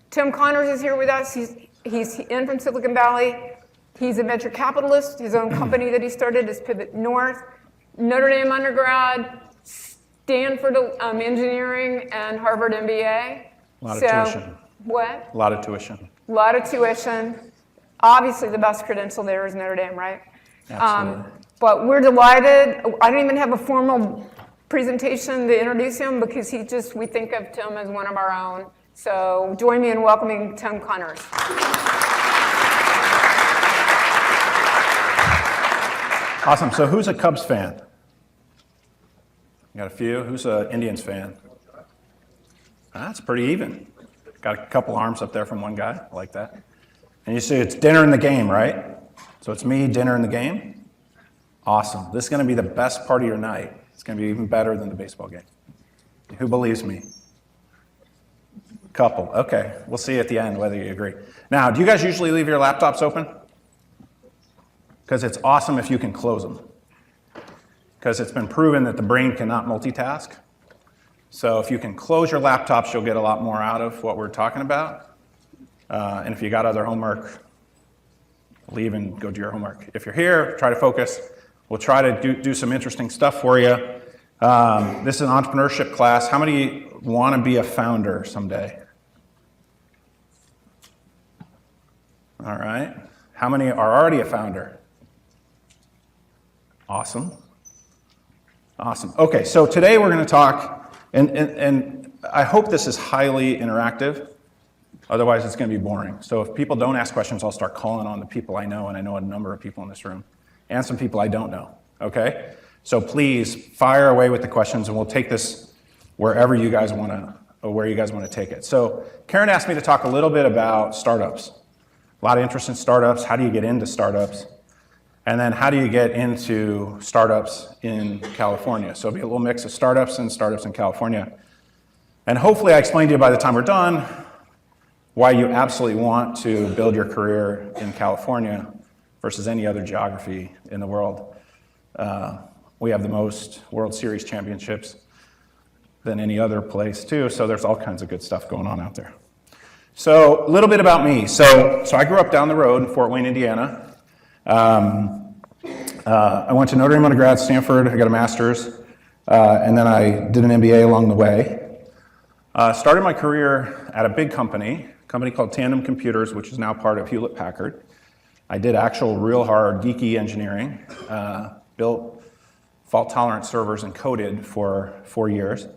Tim Connors is here with us. He's in from Silicon Valley. He's a venture capitalist. His own company that he started is Pivot North. Notre Dame undergrad, Stanford engineering, and Harvard MBA. A lot of tuition. What? A lot of tuition. A lot of tuition. Obviously, the best credential there is Notre Dame, right? Absolutely. But we're delighted. I don't even have a formal presentation to introduce him because we think of Tim as one of our own. So join me in welcoming Tim Connors. Awesome. So who's a Cubs fan? Got a few. Who's an Indians fan? That's pretty even. Got a couple arms up there from one guy. I like that. And you see it's dinner in the game, right? So it's me, dinner in the game. Awesome. This is going to be the best part of your night. It's going to be even better than the baseball game. Who believes me? Couple. Okay. We'll see at the end whether you agree. Now, do you guys usually leave your laptops open? Because it's awesome if you can close them. Because it's been proven that the brain cannot multitask. So if you can close your laptops, you'll get a lot more out of what we're talking about. And if you got other homework, leave and go do your homework. If you're here, try to focus. We'll try to do some interesting stuff for you. This is an entrepreneurship class. How many want to be a founder someday? All right. How many are already a founder? Awesome. Awesome. Okay, so today we're going to talk, and I hope this is highly interactive. Otherwise, it's going to be boring. So if people don't ask questions, I'll start calling on the people I know, and I know a number of people in this room, and some people I don't know, okay? So please fire away with the questions, and we'll take this wherever you guys want to, or where you guys want to take it. So Karen asked me to talk a little bit about startups. A lot of interest in startups. How do you get into startups? And then how do you get into startups in California? So it'll be a little mix of startups in California. And hopefully I explained to you by the time we're done why you absolutely want to build your career in California versus any other geography in the world. We have the most World Series championships than any other place too, so there's all kinds of good stuff going on out there. So a little bit about me. So I grew up down the road in Fort Wayne, Indiana. I went to Notre Dame undergrad, Stanford, I got a master's, and then I did an MBA along the way. Started my career at a big company called Tandem Computers, which is now part of Hewlett-Packard. I did actual real hard geeky engineering, built fault-tolerant servers and coded for 4 years.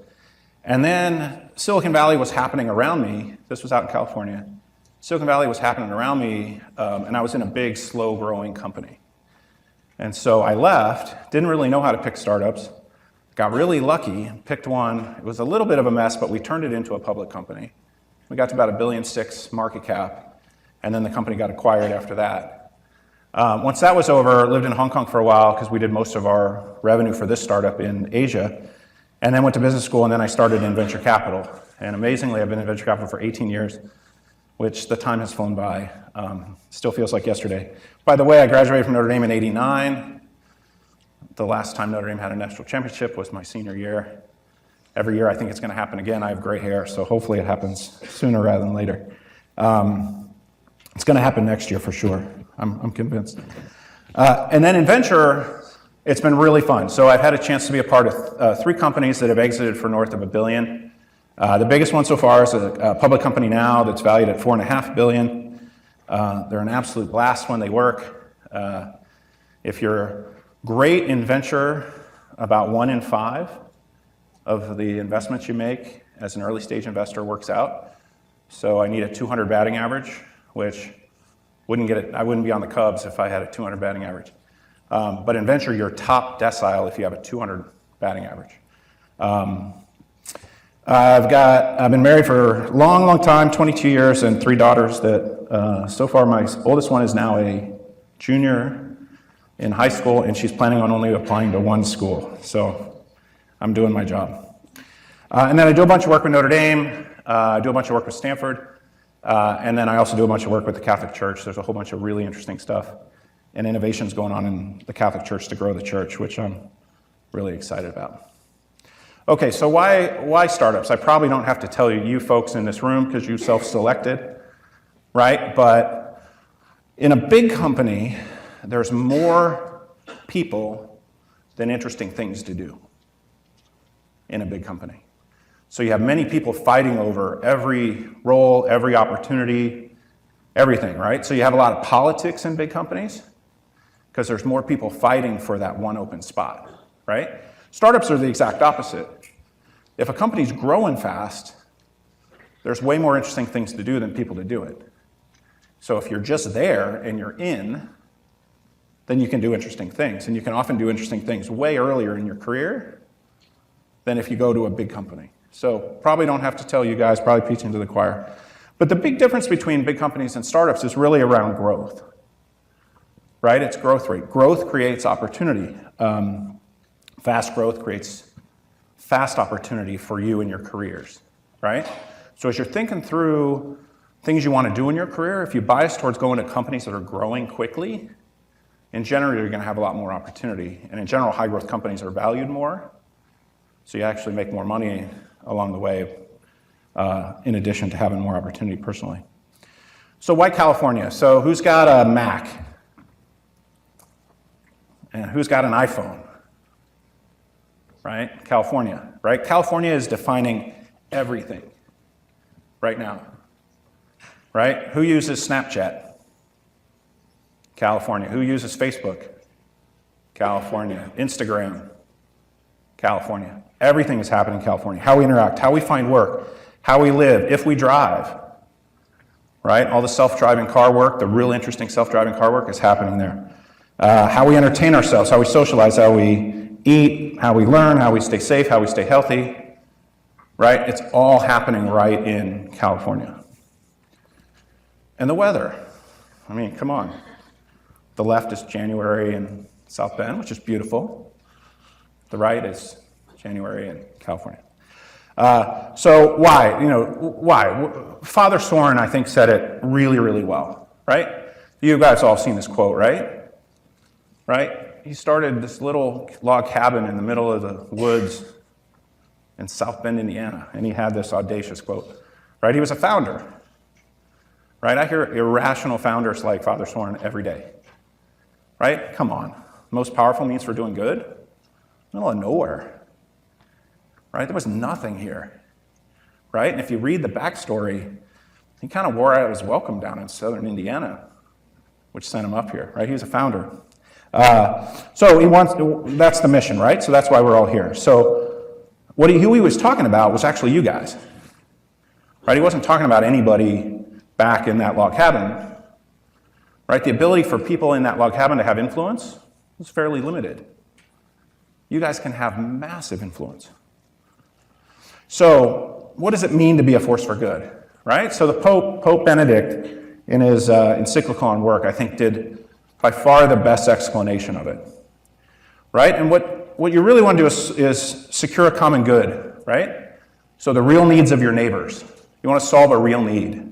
And then Silicon Valley was happening around me. This was out in California. Silicon Valley was happening around me, and I was in a big, slow-growing company. And so I left, didn't really know how to pick startups, got really lucky, picked one. It was a little bit of a mess, but we turned it into a public company. We got to about $1.6 billion market cap, and then the company got acquired after that. Once that was over, lived in Hong Kong for a while because we did most of our revenue for this startup in Asia, and then went to business school, and then I started in venture capital. And amazingly, I've been in venture capital for 18 years. Which the time has flown by. Still feels like yesterday. By the way, I graduated from Notre Dame in '89. The last time Notre Dame had a national championship was my senior year. Every year I think it's going to happen again. I have gray hair, so hopefully it happens sooner rather than later. It's going to happen next year for sure. I'm convinced. And then in venture, it's been really fun. So I've had a chance to be a part of 3 companies that have exited for north of $1 billion. The biggest one so far is a public company now that's valued at $4.5 billion. They're an absolute blast when they work. If you're great in venture, about 1 in 5 of the investments you make as an early stage investor works out. So I need a 200 batting average, which I wouldn't be on the Cubs if I had a 200 batting average. But in venture, you're top decile if you have a 200 batting average. I've been married for a long, long time, 22 years, and 3 daughters that, so far my oldest one is now a junior in high school, and she's planning on only applying to 1 school. So I'm doing my job. And then I do a bunch of work with Notre Dame, I do a bunch of work with Stanford, and then I also do a bunch of work with the Catholic Church. There's a whole bunch of really interesting stuff and innovations going on in the Catholic Church to grow the church, which I'm really excited about. Okay, so why startups? I probably don't have to tell you folks in this room because you self-selected, right? But in a big company, there's more people than interesting things to do in a big company. So you have many people fighting over every role, every opportunity, everything, right? So you have a lot of politics in big companies because there's more people fighting for that one open spot, right? Startups are the exact opposite. If a company's growing fast, there's way more interesting things to do than people to do it. So if you're just there and you're in, then you can do interesting things. And you can often do interesting things way earlier in your career than if you go to a big company. So probably don't have to tell you guys, probably preaching to the choir. But the big difference between big companies and startups is really around growth, right? It's growth rate. Growth creates opportunity. Fast growth creates fast opportunity for you in your careers, right? So as you're thinking through things you want to do in your career, if you bias towards going to companies that are growing quickly, in general, you're going to have a lot more opportunity. And in general, high growth companies are valued more. So you actually make more money along the way, in addition to having more opportunity personally. So why California? So who's got a Mac? And who's got an iPhone? Right? California, right? California is defining everything right now, right? Who uses Snapchat? California. Who uses Facebook? California. Instagram? California. Everything is happening in California. How we interact, how we find work, how we live, if we drive, right? All the self-driving car work, the real interesting self-driving car work is happening there. How we entertain ourselves, how we socialize, how we eat, how we learn, how we stay safe, how we stay healthy, right? It's all happening right in California. And the weather. I mean, come on. The left is January in South Bend, which is beautiful. The right is January in California. So why? Why? Father Soren, I think, said it really, really well, right? You guys all seen this quote, right? Right? He started this little log cabin in the middle of the woods in South Bend, Indiana, and he had this audacious quote, right? He was a founder, right? I hear irrational founders like Father Soren every day, right? Come on. Most powerful means for doing good? Middle of nowhere, right? There was nothing here, right? And if you read the backstory, he kind of wore out his welcome down in southern Indiana, which sent him up here, right? He was a founder. So he wants, that's the mission, right? So that's why we're all here. So who he was talking about was actually you guys, right? He wasn't talking about anybody back in that log cabin, right? The ability for people in that log cabin to have influence is fairly limited. You guys can have massive influence. So what does it mean to be a force for good, right? So the Pope Benedict, in his encyclical on work, I think did by far the best explanation of it, right? And what you really want to do is secure a common good, right? So the real needs of your neighbors. You want to solve a real need,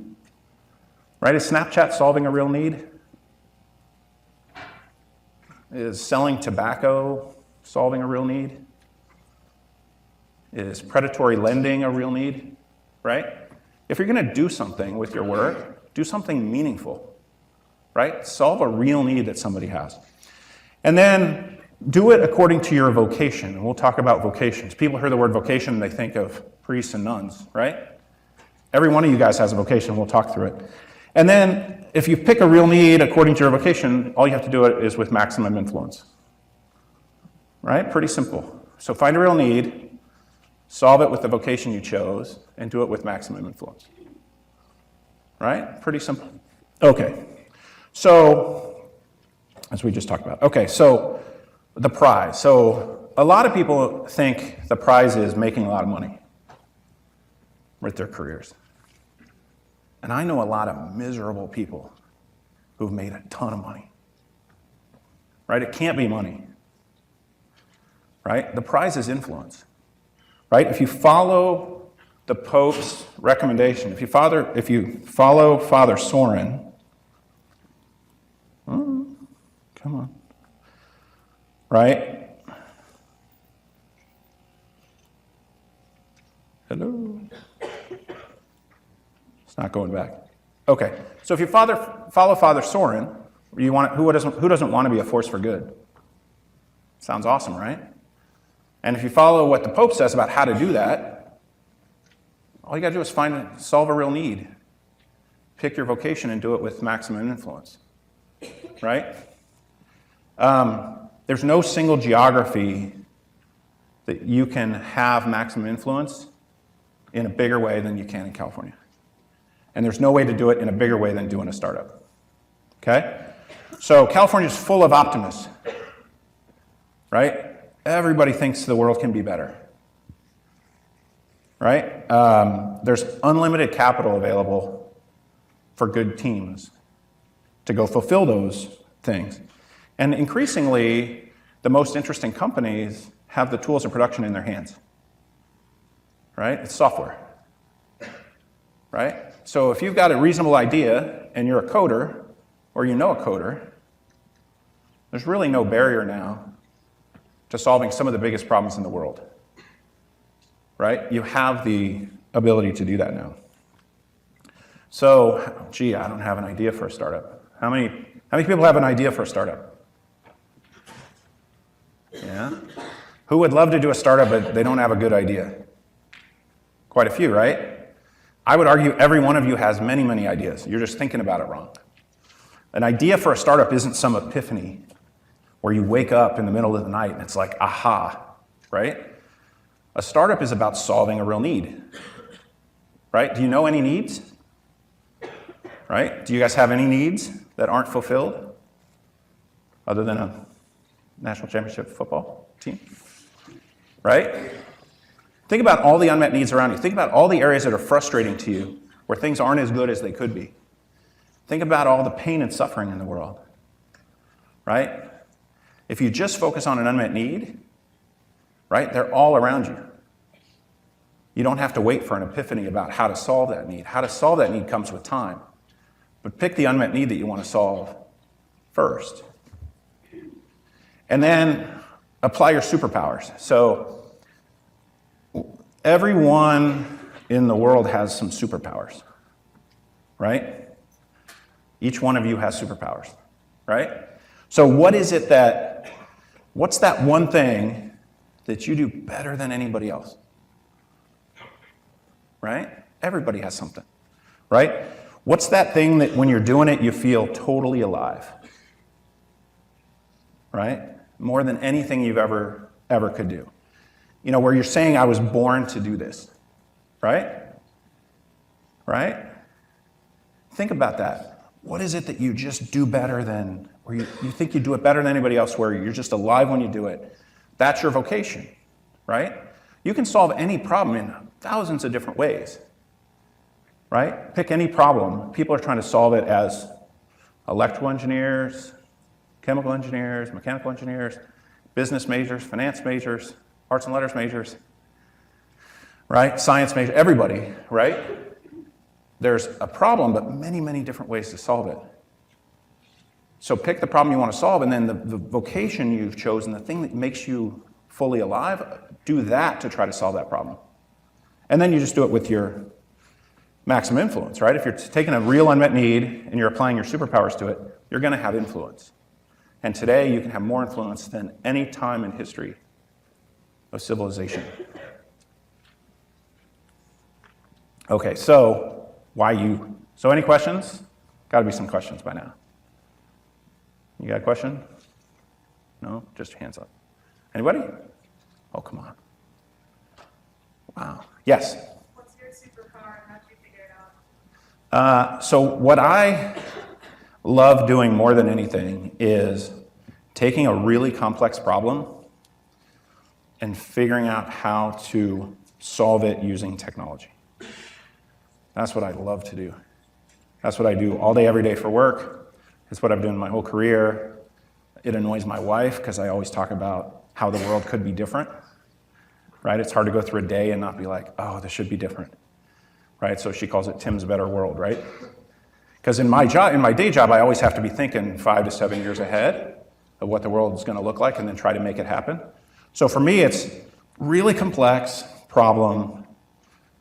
right? Is Snapchat solving a real need? Is selling tobacco solving a real need? Is predatory lending a real need, right? If you're going to do something with your work, do something meaningful. Right? Solve a real need that somebody has. And then do it according to your vocation. And we'll talk about vocations. People hear the word vocation and they think of priests and nuns, right? Every one of you guys has a vocation. We'll talk through it. And then if you pick a real need according to your vocation, all you have to do it is with maximum influence. Right? Pretty simple. So find a real need, solve it with the vocation you chose, and do it with maximum influence. Right? Pretty simple. Okay. So, as we just talked about. Okay, so the prize. So a lot of people think the prize is making a lot of money with their careers. And I know a lot of miserable people who've made a ton of money. Right? It can't be money. Right? The prize is influence. Right? If you follow the Pope's recommendation, if you follow Father Soren, come on. Right? Hello? It's not going back. Okay, so if you follow Father Soren, who doesn't want to be a force for good? Sounds awesome, right? And if you follow what the Pope says about how to do that, all you got to do is solve a real need. Pick your vocation and do it with maximum influence, right? There's no single geography that you can have maximum influence in a bigger way than you can in California. And there's no way to do it in a bigger way than doing a startup, okay? So California's full of optimists, right? Everybody thinks the world can be better, right? There's unlimited capital available for good teams to go fulfill those things. And increasingly, the most interesting companies have the tools of production in their hands, right? It's software, right? So if you've got a reasonable idea and you're a coder, or you know a coder, there's really no barrier now to solving some of the biggest problems in the world, right? You have the ability to do that now. So, gee, I don't have an idea for a startup. How many people have an idea for a startup? Yeah? Who would love to do a startup but they don't have a good idea? Quite a few, right? I would argue every one of you has many, many ideas. You're just thinking about it wrong. An idea for a startup isn't some epiphany where you wake up in the middle of the night and it's like, aha, right? A startup is about solving a real need, right? Do you know any needs? Right? Do you guys have any needs that aren't fulfilled other than a national championship football team? Right? Think about all the unmet needs around you. Think about all the areas that are frustrating to you, where things aren't as good as they could be. Think about all the pain and suffering in the world, right? If you just focus on an unmet need, right, they're all around you. You don't have to wait for an epiphany about how to solve that need. How to solve that need comes with time. But pick the unmet need that you want to solve first. And then apply your superpowers. So everyone in the world has some superpowers, right? Each one of you has superpowers, right? So what's that one thing that you do better than anybody else? Right? Everybody has something, right? What's that thing that when you're doing it, you feel totally alive? Right? More than anything you've ever could do. You know, where you're saying, I was born to do this, right? Right? Think about that. What is it that you just do better than, or you think you do it better than anybody else, where you're just alive when you do it? That's your vocation, right? You can solve any problem in thousands of different ways, right? Pick any problem. People are trying to solve it as electrical engineers, chemical engineers, mechanical engineers, business majors, finance majors, arts and letters majors, right? Science majors, everybody, right? There's a problem, but many, many different ways to solve it. So pick the problem you want to solve, and then the vocation you've chosen, the thing that makes you fully alive, do that to try to solve that problem. And then you just do it with your maximum influence, right? If you're taking a real unmet need and you're applying your superpowers to it, you're going to have influence. And today you can have more influence than any time in history of civilization. Okay, so why you? So any questions? Got to be some questions by now. You got a question? No? Just hands up. Anybody? Oh, come on. Wow. Yes? What's your superpower and how did you figure it out? So what I love doing more than anything is taking a really complex problem and figuring out how to solve it using technology. That's what I love to do. That's what I do all day, every day for work. It's what I've done my whole career. It annoys my wife because I always talk about how the world could be different, right? It's hard to go through a day and not be like, oh, this should be different, right? So she calls it Tim's better world, right? Because in my day job, I always have to be thinking 5 to 7 years ahead of what the world is going to look like and then try to make it happen. So for me, it's really complex problem,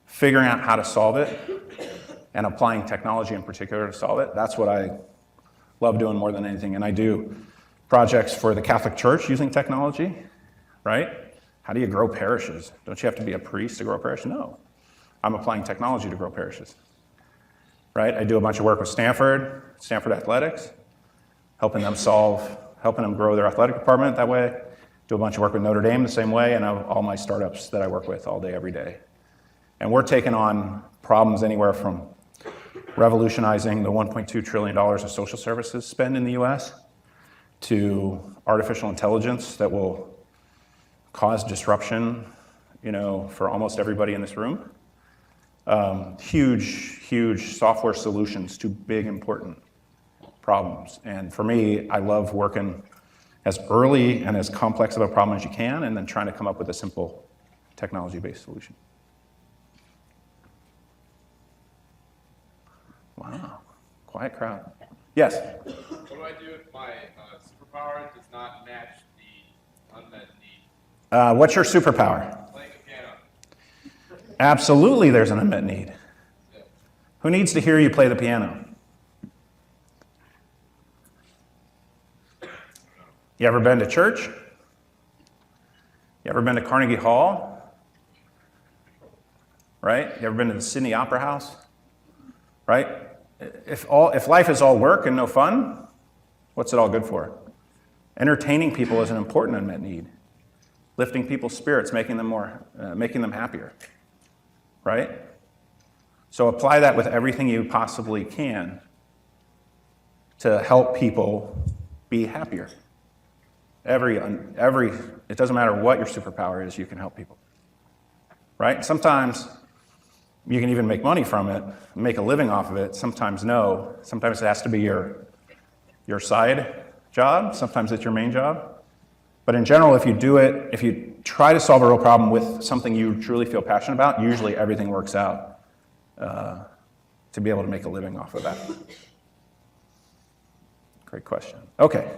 figuring out how to solve it and applying technology in particular to solve it. That's what I love doing more than anything. And I do projects for the Catholic Church using technology, right? How do you grow parishes? Don't you have to be a priest to grow a parish? No. I'm applying technology to grow parishes, right? I do a bunch of work with Stanford Athletics, helping them grow their athletic department that way. Do a bunch of work with Notre Dame the same way, and all my startups that I work with all day, every day. And we're taking on problems anywhere from revolutionizing the $1.2 trillion of social services spend in the US to artificial intelligence that will cause disruption, for almost everybody in this room. Huge software solutions to big, important problems. And for me, I love working as early and as complex of a problem as you can, and then trying to come up with a simple technology-based solution. Wow, quiet crowd. Yes? What do I do if my superpower does not match the unmet need? What's your superpower? Playing the piano. Absolutely, there's an unmet need. Yeah. Who needs to hear you play the piano? You ever been to church? You ever been to Carnegie Hall? Right? You ever been to the Sydney Opera House? Right? If life is all work and no fun, what's it all good for? Entertaining people is an important unmet need. Lifting people's spirits, making them happier. Right? So apply that with everything you possibly can to help people be happier. It doesn't matter what your superpower is, you can help people. Right? Sometimes you can even make money from it, make a living off of it. Sometimes no. Sometimes it has to be your side job. Sometimes it's your main job. But in general, if you try to solve a real problem with something you truly feel passionate about, usually everything works out to be able to make a living off of that. Great question. Okay.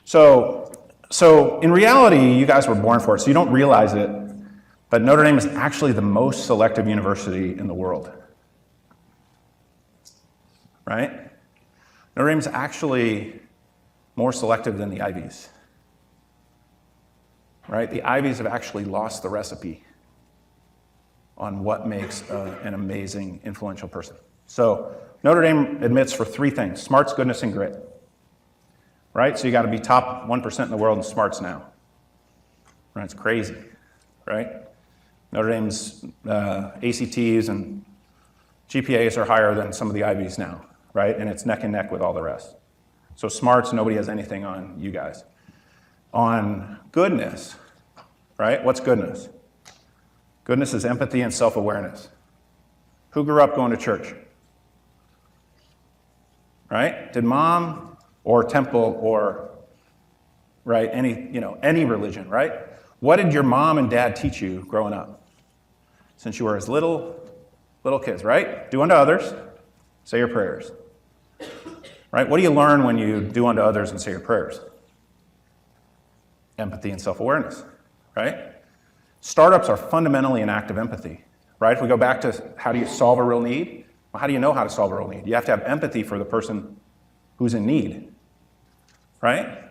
So in reality, you guys were born for it, so you don't realize it, but Notre Dame is actually the most selective university in the world. Right? Notre Dame is actually more selective than the Ivies. Right? The Ivies have actually lost the recipe on what makes an amazing, influential person. So Notre Dame admits for three things: smarts, goodness, and grit. Right? So you got to be top 1% in the world in smarts now. Right? It's crazy, right? Notre Dame's ACTs and GPAs are higher than some of the Ivies now, right? And it's neck and neck with all the rest. So smarts, nobody has anything on you guys. On goodness, right? What's goodness? Goodness is empathy and self-awareness. Who grew up going to church? Right? Did mom or temple or, right, any religion, right? What did your mom and dad teach you growing up? Since you were as little kids, right? Do unto others, say your prayers. Right? What do you learn when you do unto others and say your prayers? Empathy and self-awareness, right? Startups are fundamentally an act of empathy, right? If we go back to how do you solve a real need? Well, how do you know how to solve a real need? You have to have empathy for the person who's in need, right?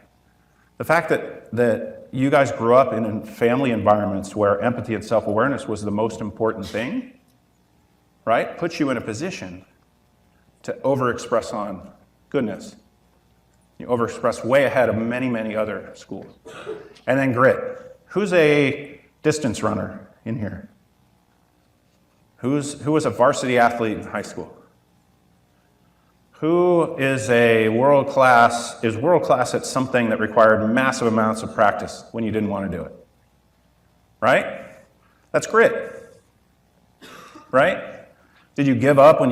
The fact that you guys grew up in family environments where empathy and self-awareness was the most important thing, right, puts you in a position to overexpress on goodness. You overexpress way ahead of many, many other schools. And then grit. Who's a distance runner in here? Who was a varsity athlete in high school? Who is world class at something that required massive amounts of practice when you didn't want to do it? Right? That's grit. Right? Did you give up when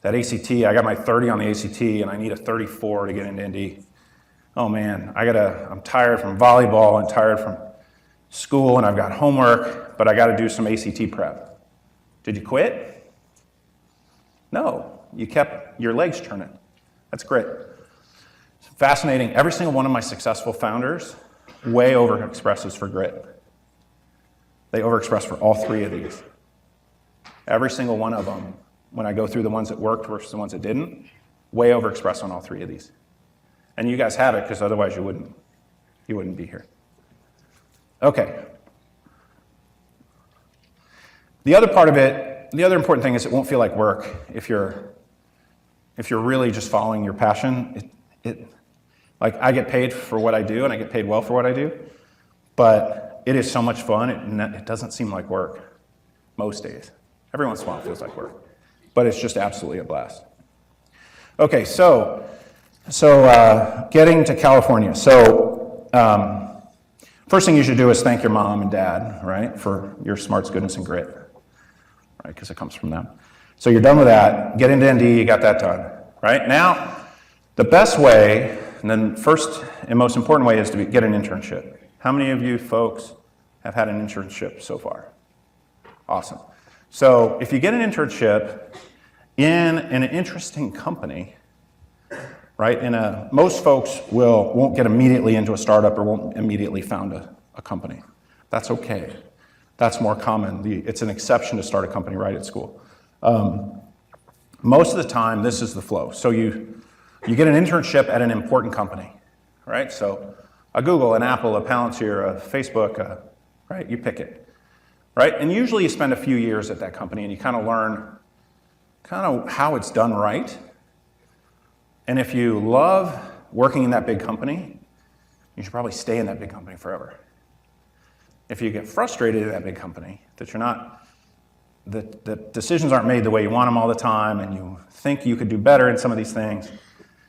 that ACT, I got my 30 on the ACT and I need a 34 to get into Indy. Oh man, I'm tired from volleyball and tired from school and I've got homework, but I got to do some ACT prep. Did you quit? No. You kept your legs turning. That's grit. It's fascinating. Every single one of my successful founders way overexpresses for grit. They overexpress for all three of these. every single one of them, when I go through the ones that worked versus the ones that didn't, way overexpressed on all 3 of these. And you guys have it, because otherwise you wouldn't be here. Okay. The other part of it, the other important thing is it won't feel like work if you're really just following your passion. Like, I get paid for what I do, and I get paid well for what I do, but it is so much fun, it doesn't seem like work most days. Every once in a while it feels like work, but it's just absolutely a blast. Okay, so getting to California. So first thing you should do is thank your mom and dad, right, for your smarts, goodness, and grit, right, because it comes from them. So you're done with that, get into ND, you got that done, right? Now, the best way, and then first and most important way, is to get an internship. How many of you folks have had an internship so far? Awesome. So if you get an internship in an interesting company, right, most folks won't get immediately into a startup or won't immediately found a company. That's okay. That's more common. It's an exception to start a company right at school. Most of the time, this is the flow. So you get an internship at an important company, right? So a Google, an Apple, a Palantir, a Facebook, right? You pick it, right? And usually you spend a few years at that company and you kind of learn how it's done right. And if you love working in that big company, you should probably stay in that big company forever. If you get frustrated in that big company, the decisions aren't made the way you want them all the time, and you think you could do better in some of these things,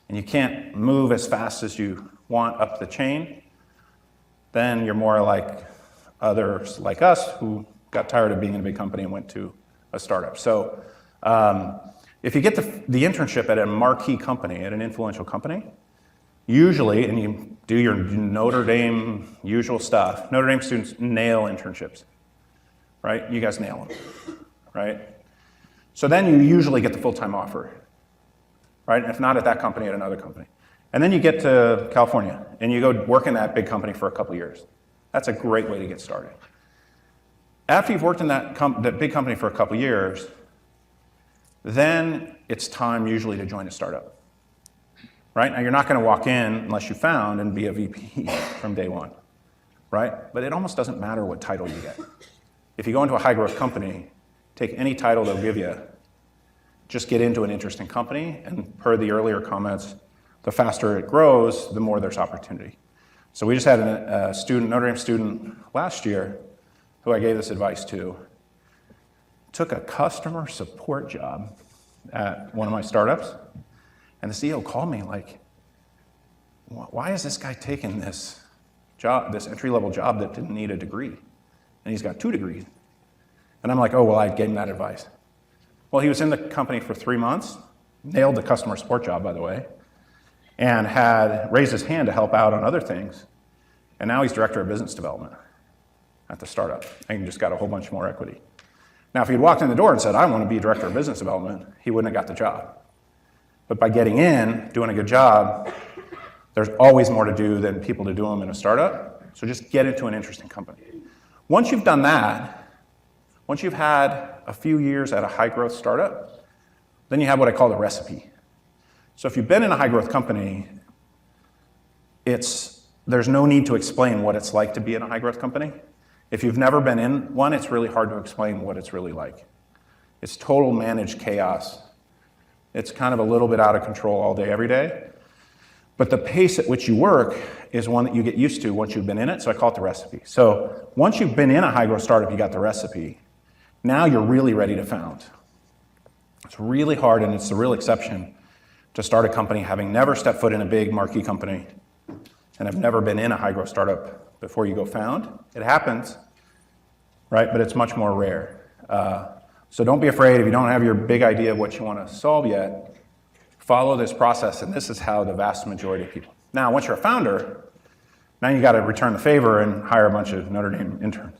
and you can't move as fast as you want up the chain, then you're more like others like us who got tired of being in a big company and went to a startup. So if you get the internship at a marquee company, at an influential company, usually, and you do your Notre Dame usual stuff, Notre Dame students nail internships, right? You guys nail them, right? So then you usually get the full-time offer, right? If not at that company, at another company. And then you get to California, and you go work in that big company for a couple years. That's a great way to get started. After you've worked in that big company for a couple years, then it's time usually to join a startup. Right? Now, you're not going to walk in unless you found and be a VP from day one, right? But it almost doesn't matter what title you get. If you go into a high-growth company, take any title they'll give you, just get into an interesting company, and per the earlier comments, the faster it grows, the more there's opportunity. So we just had a student, Notre Dame student last year, who I gave this advice to, took a customer support job at one of my startups. And the CEO called me like, why is this guy taking this job, this entry-level job that didn't need a degree? And he's got 2 degrees. And I'm like, oh, well, I gave him that advice. Well, he was in the company for 3 months, nailed the customer support job, by the way, and had raised his hand to help out on other things. And now he's director of business development at the startup and just got a whole bunch more equity. Now, if he'd walked in the door and said, I want to be director of business development, he wouldn't have got the job. But by getting in, doing a good job, there's always more to do than people to do them in a startup. So just get into an interesting company. Once you've done that, once you've had a few years at a high-growth startup, then you have what I call the recipe. So if you've been in a high-growth company, there's no need to explain what it's like to be in a high-growth company. If you've never been in one, it's really hard to explain what it's really like. It's total managed chaos. It's kind of a little bit out of control all day, every day. But the pace at which you work is one that you get used to once you've been in it, so I call it the recipe. So once you've been in a high-growth startup, you got the recipe. Now you're really ready to found. It's really hard, and it's the real exception to start a company having never stepped foot in a big marquee company and have never been in a high-growth startup before you go found. It happens, right? But it's much more rare. So don't be afraid if you don't have your big idea of what you want to solve yet. Follow this process, and this is how the vast majority of people. Now, once you're a founder, now you got to return the favor and hire a bunch of Notre Dame interns,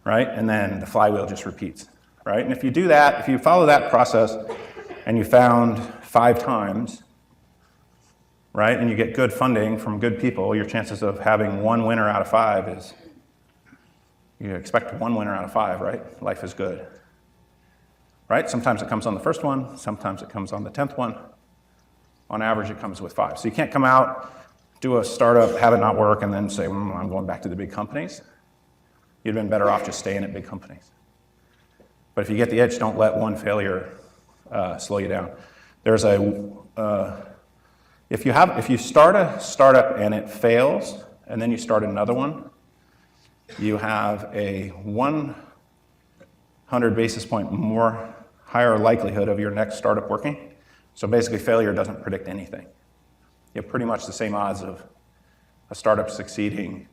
right? And then the flywheel just repeats, right? And if you do that, if you follow that process and you found 5 times, right, and you get good funding from good people, your chances of having 1 winner out of 5 is, you expect 1 winner out of 5, right? Life is good. right? Sometimes it comes on the first one, sometimes it comes on the 10th one. On average, it comes with 5. So you can't come out, do a startup, have it not work, and then say, I'm going back to the big companies. You'd have been better off just staying at big companies. But if you get the itch, don't let one failure slow you down. There's if you start a startup and it fails, and then you start another one, you have a 100 basis point more higher likelihood of your next startup working. So basically, failure doesn't predict anything. You have pretty much the same odds of a startup succeeding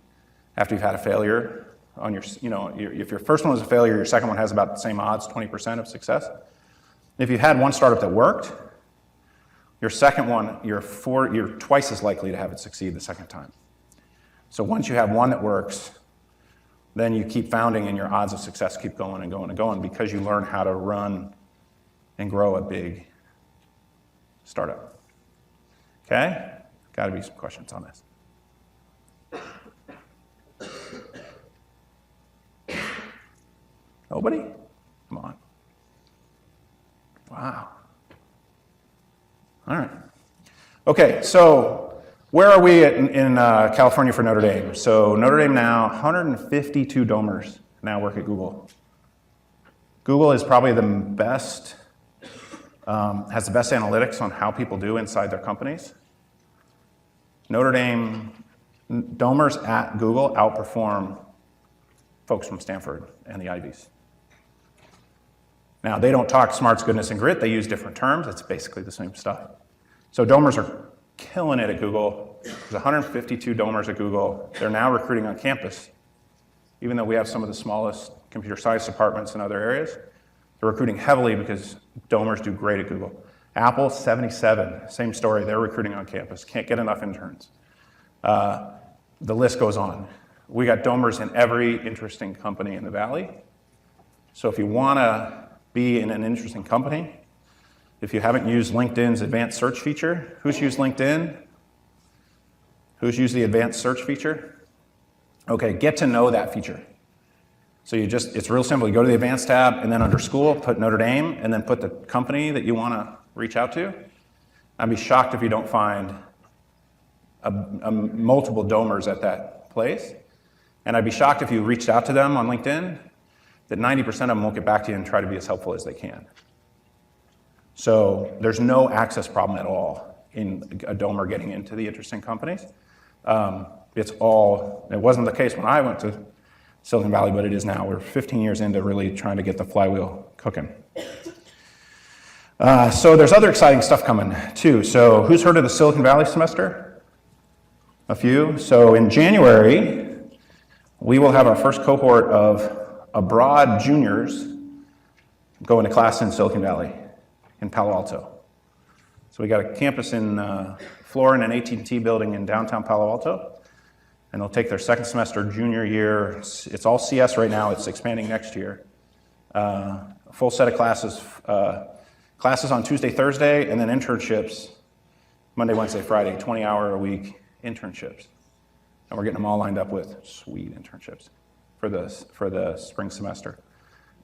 after you've had a failure. If your first one was a failure, your second one has about the same odds, 20% of success. If you had one startup that worked, your second one, you're twice as likely to have it succeed the second time. So once you have one that works, then you keep founding and your odds of success keep going and going and going because you learn how to run and grow a big startup. Okay? Got to be some questions on this. Nobody? Come on. Wow. All right. Okay, so where are we in California for Notre Dame? So Notre Dame now, 152 domers now work at Google. Google is probably the best, has the best analytics on how people do inside their companies. Notre Dame domers at Google outperform folks from Stanford and the Ivies. Now, they don't talk smarts, goodness, and grit. They use different terms. It's basically the same stuff. So domers are killing it at Google. There's 152 domers at Google. They're now recruiting on campus. Even though we have some of the smallest computer science departments in other areas, they're recruiting heavily because domers do great at Google. Apple, 77, same story. They're recruiting on campus. Can't get enough interns. The list goes on. We got domers in every interesting company in the Valley. So if you want to be in an interesting company, if you haven't used LinkedIn's advanced search feature, who's used LinkedIn? Who's used the advanced search feature? Okay, get to know that feature. So it's real simple. You go to the advanced tab, and then under school, put Notre Dame, and then put the company that you want to reach out to. I'd be shocked if you don't find multiple domers at that place. And I'd be shocked if you reached out to them on LinkedIn that 90% of them won't get back to you and try to be as helpful as they can. So there's no access problem at all in a domer getting into the interesting companies. It wasn't the case when I went to Silicon Valley, but it is now. We're 15 years into really trying to get the flywheel cooking. So there's other exciting stuff coming too. So who's heard of the Silicon Valley semester? A few. So in January, we will have our first cohort of abroad juniors going to class in Silicon Valley, in Palo Alto. So we got a campus in floor in an AT&T building in downtown Palo Alto, and they'll take their second semester junior year. It's all CS right now. It's expanding next year. A full set of classes on Tuesday, Thursday, and then internships Monday, Wednesday, Friday, 20-hour-a-week internships. And we're getting them all lined up with sweet internships for the spring semester.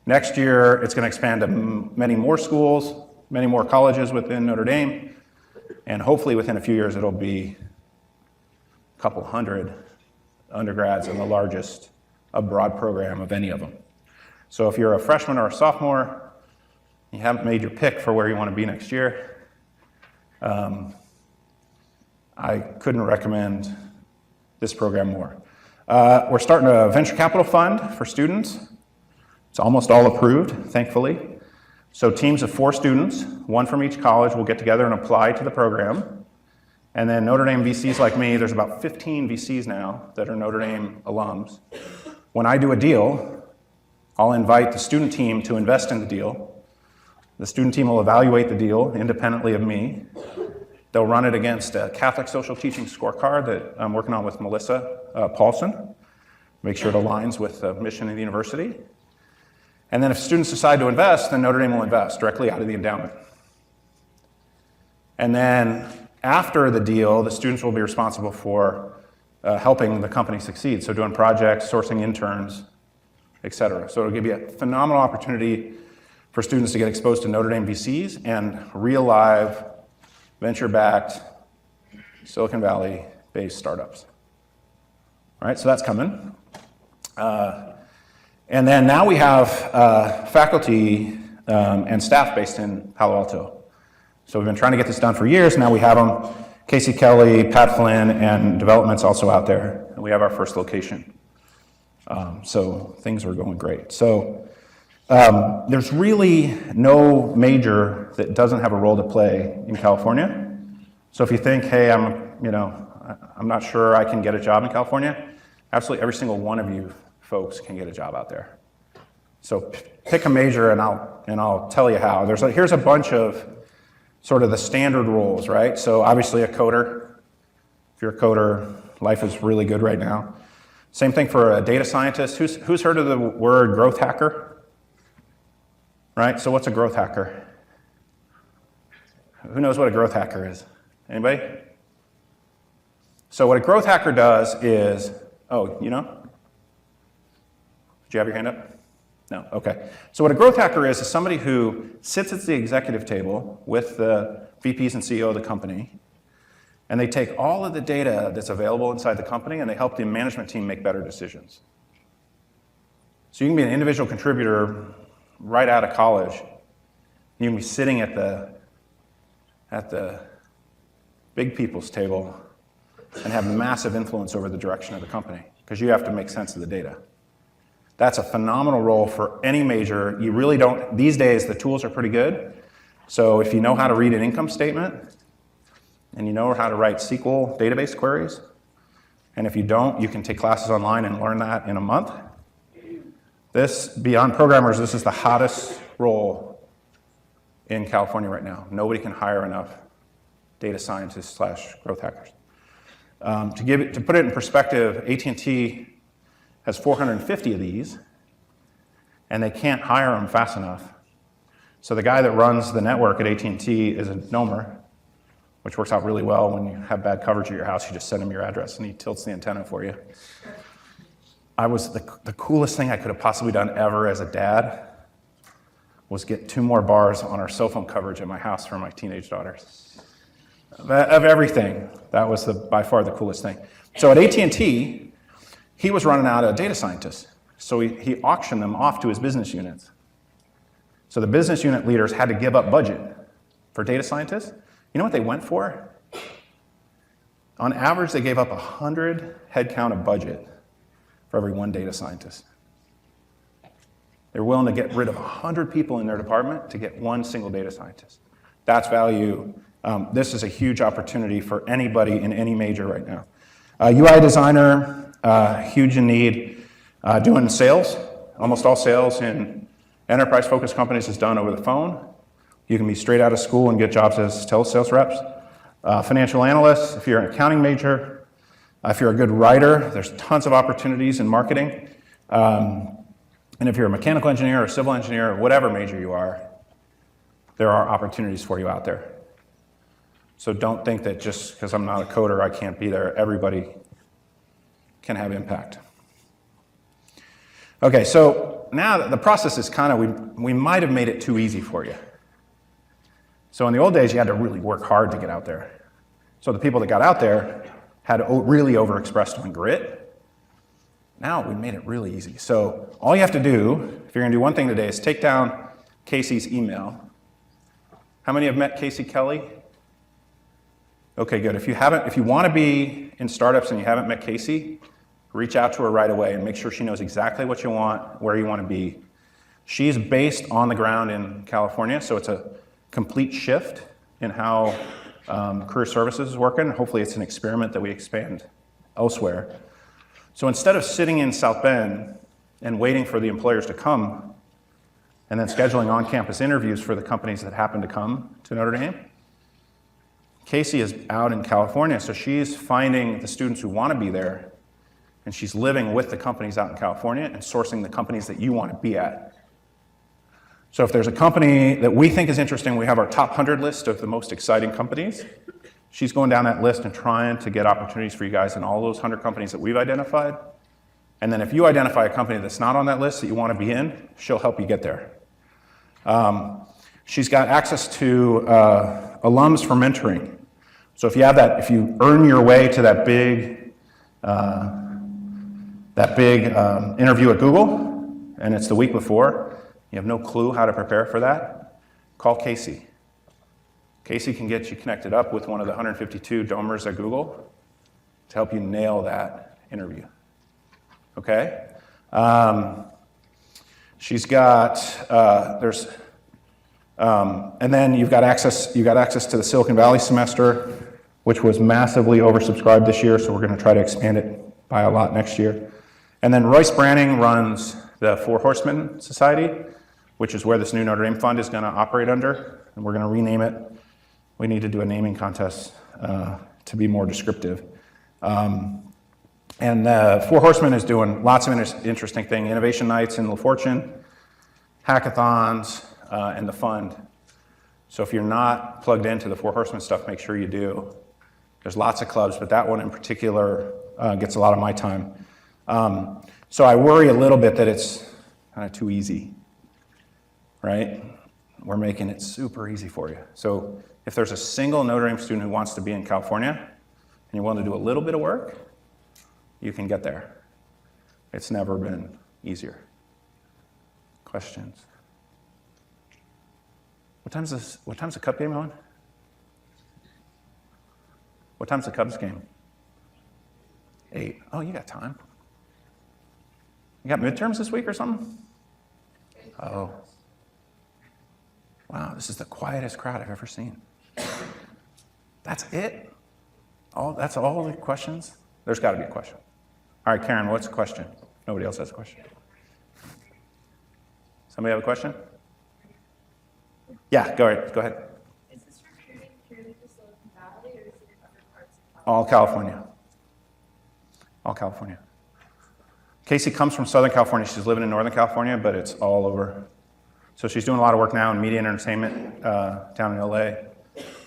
Next year, it's going to expand to many more schools, many more colleges within Notre Dame, and hopefully within a few years, it'll be a couple hundred undergrads and the largest abroad program of any of them. So if you're a freshman or a sophomore, you haven't made your pick for where you want to be next year, I couldn't recommend this program more. We're starting a venture capital fund for students. It's almost all approved, thankfully. So teams of 4 students, one from each college, will get together and apply to the program. And then Notre Dame VCs like me, there's about 15 VCs now that are Notre Dame alums. When I do a deal, I'll invite the student team to invest in the deal. The student team will evaluate the deal independently of me. They'll run it against a Catholic social teaching scorecard that I'm working on with Melissa Paulson. Make sure it aligns with the mission of the university. And then if students decide to invest, then Notre Dame will invest directly out of the endowment. And then after the deal, the students will be responsible for helping the company succeed. So doing projects, sourcing interns, et cetera. So it'll give you a phenomenal opportunity for students to get exposed to Notre Dame VCs and real live, venture-backed, Silicon Valley-based startups. All right, so that's coming. And then now we have faculty and staff based in Palo Alto. So we've been trying to get this done for years. Now we have them. Casey Kelly, Pat Flynn, and development's also out there. And we have our first location. So things are going great. So there's really no major that doesn't have a role to play in California. So if you think, hey, I'm not sure I can get a job in California, absolutely every single one of you folks can get a job out there. So pick a major and I'll tell you how. Here's a bunch of sort of the standard roles, right? So obviously a coder. If you're a coder, life is really good right now. Same thing for a data scientist. Who's heard of the word growth hacker? Right? So what's a growth hacker? Who knows what a growth hacker is? Anybody? So what a growth hacker does is, you know? Did you have your hand up? No, okay. So what a growth hacker is somebody who sits at the executive table with the VPs and CEO of the company, and they take all of the data that's available inside the company and they help the management team make better decisions. So you can be an individual contributor right out of college. You can be sitting at the big people's table and have massive influence over the direction of the company because you have to make sense of the data. That's a phenomenal role for any major. You really don't, these days the tools are pretty good. So if you know how to read an income statement and you know how to write SQL database queries, and if you don't, you can take classes online and learn that in a month. This, beyond programmers, this is the hottest role in California right now. Nobody can hire enough data scientists / growth hackers. To put it in perspective, AT&T has 450 of these, and they can't hire them fast enough. So the guy that runs the network at AT&T is a Nomer, which works out really well when you have bad coverage at your house. You just send him your address, and he tilts the antenna for you. The coolest thing I could have possibly done ever as a dad was get 2 more bars on our cell phone coverage at my house for my teenage daughters. Of everything, that was by far the coolest thing. So at AT&T, he was running out of data scientists. So he auctioned them off to his business units. So the business unit leaders had to give up budget for data scientists. You know what they went for? On average, they gave up 100 headcount of budget for every 1 data scientist. They're willing to get rid of 100 people in their department to get 1 single data scientist. That's value. This is a huge opportunity for anybody in any major right now. UI designer, huge in need. Doing sales. Almost all sales in enterprise-focused companies is done over the phone. You can be straight out of school and get jobs as telesales reps. Financial analysts, if you're an accounting major. If you're a good writer, there's tons of opportunities in marketing. And if you're a mechanical engineer or civil engineer, or whatever major you are, there are opportunities for you out there. So don't think that just because I'm not a coder, I can't be there. Everybody can have impact. Okay, so now the process is kind of, we might have made it too easy for you. So in the old days, you had to really work hard to get out there. So the people that got out there had really overexpressed on grit. Now we made it really easy. So all you have to do, if you're gonna do one thing today, is take down Casey's email. How many have met Casey Kelly? Okay, good. If you want to be in startups and you haven't met Casey, reach out to her right away and make sure she knows exactly what you want, where you want to be. She's based on the ground in California, so it's a complete shift in how career services is working. Hopefully it's an experiment that we expand elsewhere. So instead of sitting in South Bend and waiting for the employers to come and then scheduling on-campus interviews for the companies that happen to come to Notre Dame, Casey is out in California, so she's finding the students who want to be there, and she's living with the companies out in California and sourcing the companies that you want to be at. So if there's a company that we think is interesting, we have our top 100 list of the most exciting companies. She's going down that list and trying to get opportunities for you guys in all those 100 companies that we've identified. And then if you identify a company that's not on that list that you want to be in, she'll help you get there. She's got access to alums for mentoring. So if you have that, if you earn your way to that big interview at Google, and it's the week before, you have no clue how to prepare for that, call Casey. Casey can get you connected up with one of the 152 domers at Google to help you nail that interview. Okay? She's got, and then you got access to the Silicon Valley semester, which was massively oversubscribed this year, so we're going to try to expand it by a lot next year. And then Royce Branning runs the Four Horsemen Society, which is where this new Notre Dame fund is going to operate under, and we're going to rename it. We need to do a naming contest to be more descriptive. And Four Horsemen is doing lots of interesting things, innovation nights in La Fortune, hackathons, and the fund. So if you're not plugged into the Four Horsemen stuff, make sure you do. There's lots of clubs, but that one in particular gets a lot of my time. So I worry a little bit that it's kind of too easy, right? We're making it super easy for you. So if there's a single Notre Dame student who wants to be in California, and you're willing to do a little bit of work, you can get there. It's never been easier. Questions? What time's the Cup game on? What time's the Cubs game? 8. Oh, you got time. You got midterms this week or something? Oh. Wow, this is the quietest crowd I've ever seen. That's it? That's all the questions? There's got to be a question. All right, Karen, what's the question? Nobody else has a question. Somebody have a question? Yeah, go ahead. Is this recruiting purely for Silicon Valley, or is it in other parts of All California. All California. Casey comes from Southern California. She's living in Northern California, but it's all over. So she's doing a lot of work now in media and entertainment down in LA.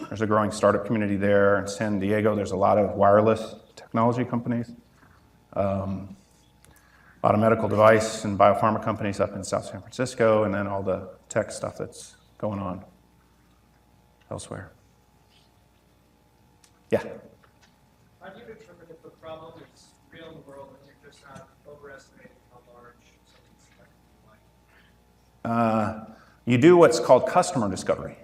There's a growing startup community there. In San Diego, there's a lot of wireless technology companies. A lot of medical device and biopharma companies up in South San Francisco, and then all the tech stuff that's going on elsewhere. Yeah? How do you determine if the problem is real in the world and you're just not overestimating how large something's likely to be? You do what's called customer discovery,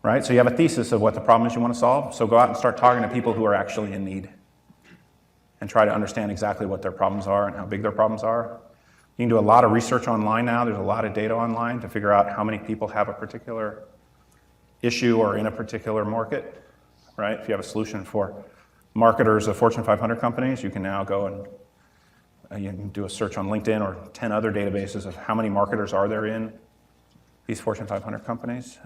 right? So you have a thesis of what the problem is you want to solve. So go out and start talking to people who are actually in need and try to understand exactly what their problems are and how big their problems are. You can do a lot of research online now. There's a lot of data online to figure out how many people have a particular issue or in a particular market, right? If you have a solution for marketers of Fortune 500 companies, you can now go and you can do a search on LinkedIn or 10 other databases of how many marketers are there in these Fortune 500 companies.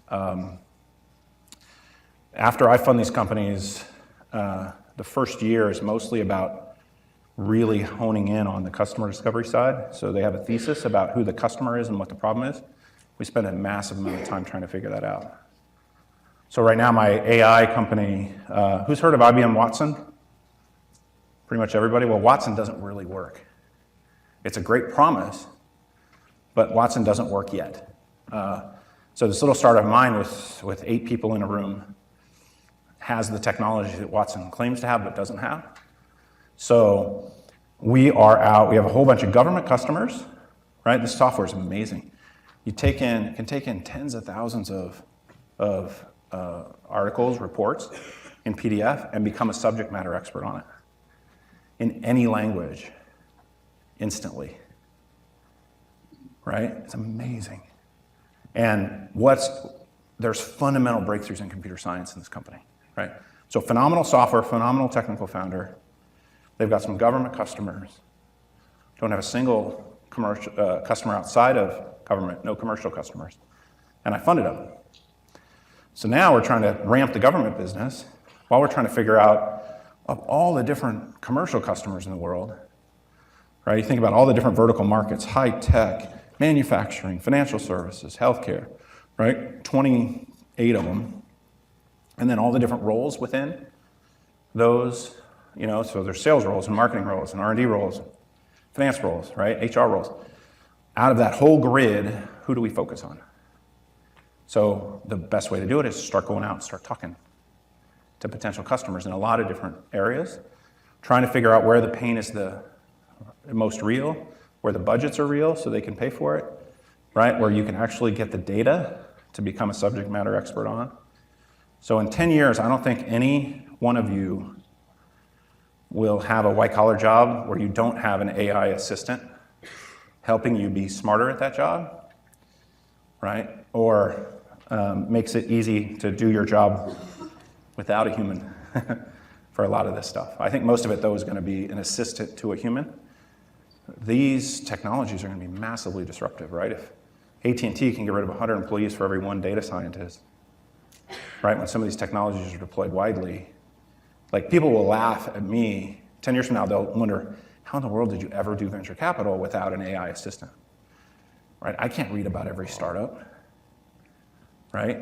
After I fund these companies, the first year is mostly about really honing in on the customer discovery side. So they have a thesis about who the customer is and what the problem is. We spend a massive amount of time trying to figure that out. So right now, my AI company, who's heard of IBM Watson? Pretty much everybody. Well, Watson doesn't really work. It's a great promise, but Watson doesn't work yet. So this little startup of mine with 8 people in a room has the technology that Watson claims to have but doesn't have. So we are out, we have a whole bunch of government customers, right? This software is amazing. You can take in tens of thousands of articles, reports in PDF and become a subject matter expert on it in any language instantly, right? It's amazing. And there's fundamental breakthroughs in computer science in this company, right? So phenomenal software, phenomenal technical founder. They've got some government customers. Don't have a single commercial customer outside of government, no commercial customers. And I funded them. So now we're trying to ramp the government business while we're trying to figure out of all the different commercial customers in the world, right? You think about all the different vertical markets, high tech, manufacturing, financial services, healthcare, right? 28 of them. And then all the different roles within those, so there's sales roles and marketing roles and R&D roles, finance roles, right? HR roles. out of that whole grid, who do we focus on? So the best way to do it is start going out and start talking to potential customers in a lot of different areas, trying to figure out where the pain is the most real, where the budgets are real so they can pay for it, right? Where you can actually get the data to become a subject matter expert on. So in 10 years, I don't think any one of you will have a white-collar job where you don't have an AI assistant helping you be smarter at that job, right? Or makes it easy to do your job without a human for a lot of this stuff. I think most of it, though, is going to be an assistant to a human. These technologies are going to be massively disruptive, right? If AT&T can get rid of 100 employees for every one data scientist, right? When some of these technologies are deployed widely, like people will laugh at me. 10 years from now, they'll wonder, how in the world did you ever do venture capital without an AI assistant? Right? I can't read about every startup, right?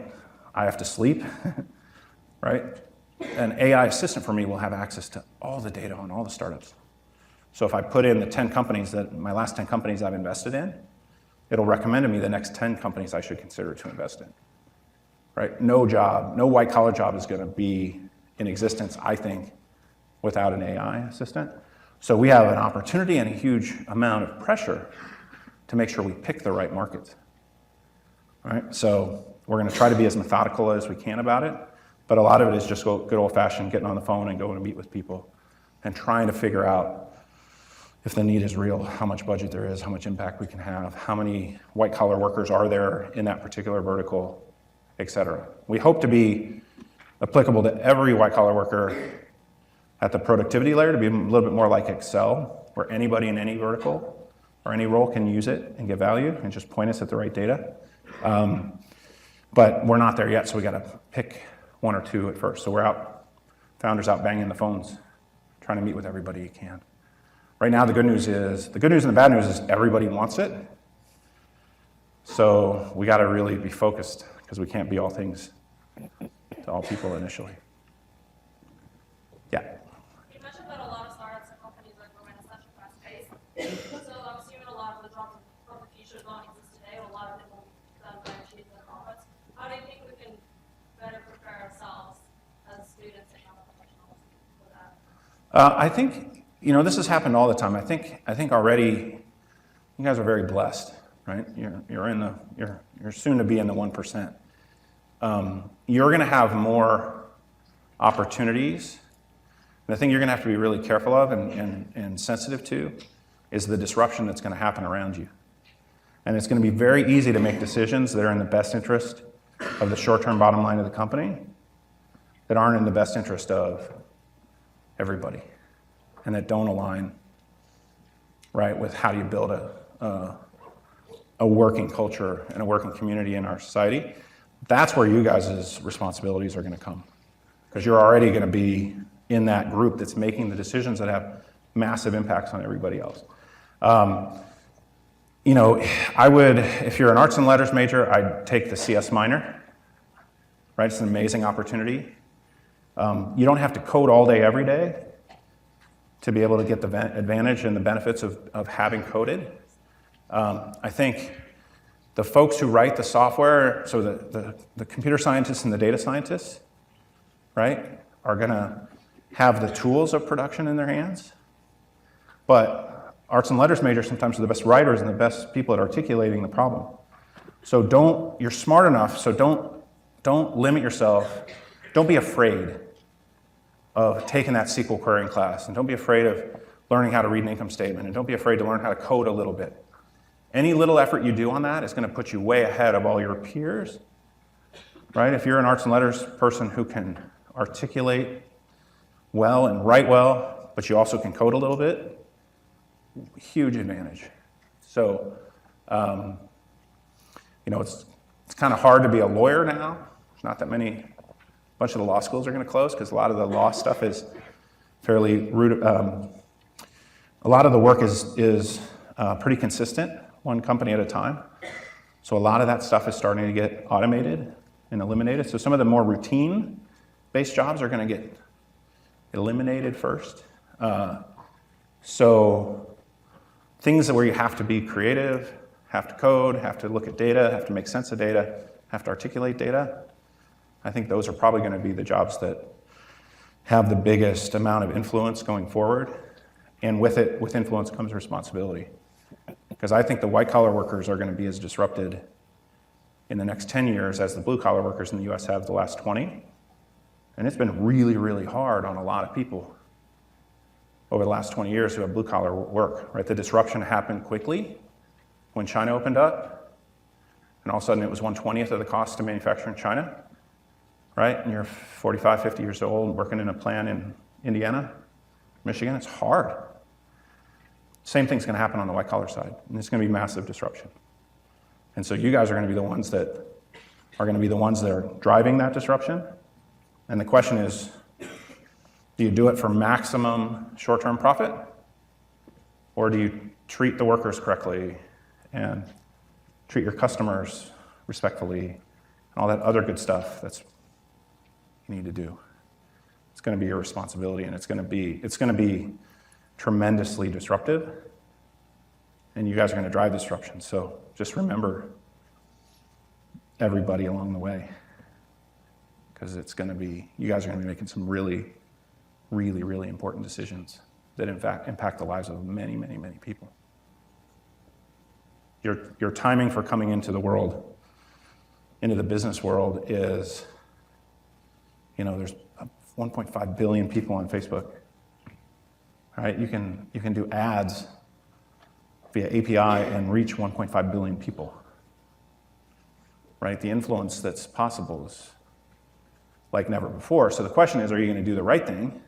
I have to sleep, right? An AI assistant for me will have access to all the data on all the startups. So if I put in the 10 companies my last 10 companies I've invested in, it'll recommend to me the next 10 companies I should consider to invest in, right? No white-collar job is going to be in existence, I think, without an AI assistant. So we have an opportunity and a huge amount of pressure to make sure we pick the right markets, right? So we're going to try to be as methodical as we can about it, but a lot of it is just good old-fashioned getting on the phone and going to meet with people and trying to figure out if the need is real, how much budget there is, how much impact we can have, how many white-collar workers are there in that particular vertical, et cetera. We hope to be applicable to every white-collar worker at the productivity layer, to be a little bit more like Excel, where anybody in any vertical or any role can use it and get value and just point us at the right data. But we're not there yet, so we got to pick one or two at first. So founders out banging the phones, trying to meet with everybody you can. Right now, the good news and the bad news is everybody wants it. So we got to really be focused because we can't be all things to all people initially. Yeah. You mentioned that a lot of startups and companies are growing at such a fast pace. So I'm assuming a lot of the jobs of the future don't exist today, or a lot of it will be done by machines and robots. How do you think we can better prepare ourselves as students and young professionals for that? I think, this has happened all the time. I think already you guys are very blessed, right? You're soon to be in the 1%. You're going to have more opportunities. The thing you're going to have to be really careful of and sensitive to is the disruption that's going to happen around you. And it's going to be very easy to make decisions that are in the best interest of the short-term bottom line of the company that aren't in the best interest of everybody and that don't align, right, with how do you build a working culture and a working community in our society. That's where you guys' responsibilities are going to come, because you're already going to be in that group that's making the decisions that have massive impacts on everybody else. I would, if you're an arts and letters major, I'd take the CS minor, right? It's an amazing opportunity. You don't have to code all day, every day to be able to get the advantage and the benefits of having coded. I think the folks who write the software, so the computer scientists and the data scientists, right, are going to have the tools of production in their hands. But arts and letters majors sometimes are the best writers and the best people at articulating the problem. So you're smart enough, so don't limit yourself. Don't be afraid of taking that SQL querying class, and don't be afraid of learning how to read an income statement, and don't be afraid to learn how to code a little bit. Any little effort you do on that is going to put you way ahead of all your peers, right? If you're an arts and letters person who can articulate well and write well, but you also can code a little bit, huge advantage. So, it's kind of hard to be a lawyer now. There's not that many. A bunch of the law schools are going to close because a lot of the law stuff is fairly rude. A lot of the work is pretty consistent, one company at a time. So a lot of that stuff is starting to get automated and eliminated. So some of the more routine-based jobs are going to get eliminated first. So things where you have to be creative, have to code, have to look at data, have to make sense of data, have to articulate data. I think those are probably going to be the jobs that have the biggest amount of influence going forward. And with it, with influence comes responsibility. Because I think the white-collar workers are going to be as disrupted in the next 10 years as the blue-collar workers in the US have the last 20. And it's been really, really hard on a lot of people over the last 20 years who have blue-collar work, right? The disruption happened quickly when China opened up, and all of a sudden it was 1/20th of the cost to manufacture in China, right? And you're 45, 50 years old working in a plant in Indiana, Michigan, it's hard. Same thing's gonna happen on the white-collar side, and it's gonna be massive disruption. And so you guys are gonna be the ones that are driving that disruption. And the question is, do you do it for maximum short-term profit? Or do you treat the workers correctly and treat your customers respectfully and all that other good stuff that's you need to do? It's going to be your responsibility, and it's going to be tremendously disruptive, and you guys are going to drive disruption. So just remember everybody along the way, because you guys are going to be making some really, really, really important decisions that in fact impact the lives of many, many, many people. Your timing for coming into the world, into the business world is, there's 1.5 billion people on Facebook, right? You can do ads via API and reach 1.5 billion people, right? The influence that's possible is like never before. So the question is, are you going to do the right thing?